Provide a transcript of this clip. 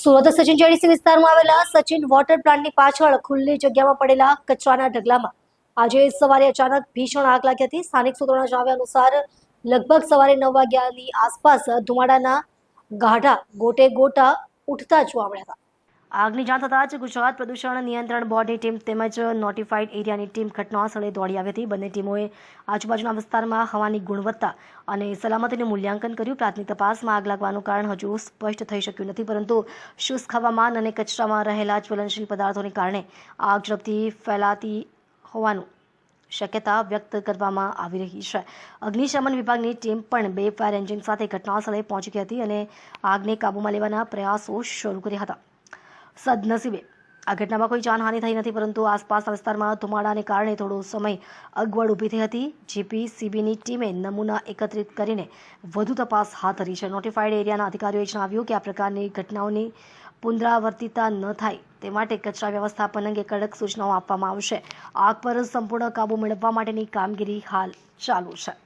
Surat Sachin JDC વિસ્તારમાં આવેલા Sachin water પ્લાન્ટની પાછળ ખુલ્લી જગ્યામાં પડેલા કચરાના ઢગલામાં આજે સવારે અચાનક ભીષણ આગ લાગી હતી। સ્થાનિક સૂત્રોના જણાવ્યા અનુસાર લગભગ સવારે 9 વાગ્યાની આસપાસ ધુમાડાના ગાઢા ગોટે ગોટા ઉઠતા જોવા મળ્યા હતા। આગની જાણ થતાં જ ગુજરાત પ્રદૂષણ નિયંત્રણ બોર્ડની ટીમ તેમજ નોટિફાઈડ એરિયાની ટીમ ઘટના સ્થળે દોડી આવી હતી। બંને ટીમોએ આજુબાજુના વિસ્તારમાં હવાની ગુણવત્તા અને સલામતીનું મૂલ્યાંકન કર્યું। પ્રાથમિક તપાસમાં આગ લાગવાનું કારણ હજુ સ્પષ્ટ થઈ શક્યું નથી, પરંતુ શુષ્ક હવામાન અને કચરામાં રહેલા જ્વલનશીલ પદાર્થોને કારણે આગ ઝડપથી ફેલાતી હોવાનું શક્યતા વ્યક્ત કરવામાં આવી રહી છે। અગ્નિશમન વિભાગની ટીમ પણ 2 ફાયર એન્જિન સાથે ઘટના સ્થળે પહોંચી ગઈ હતી અને આગને કાબૂમાં લેવાના પ્રયાસો શરૂ કર્યા હતા। સદનસીબે આ ઘટનામાં કોઈ જાનહાનિ થઈ નથી, પરંતુ આસપાસના વિસ્તારમાં ધુમાડાને કારણે થોડો સમય અગવડ ઊભી થઈ હતી। જીપીસીબીની ટીમે નમૂના એકત્રિત કરીને વધુ તપાસ હાથ ધરી છે। નોટિફાઈડ એરિયાના અધિકારીઓએ જણાવ્યું કે આ પ્રકારની ઘટનાઓની પુનરાવર્તિતતા ન થાય તે માટે કચરા વ્યવસ્થાપન અંગે કડક સૂચનાઓ આપવામાં આવશે। આગ પર સંપૂર્ણ કાબૂ મેળવવા માટેની કામગીરી હાલ ચાલુ છે।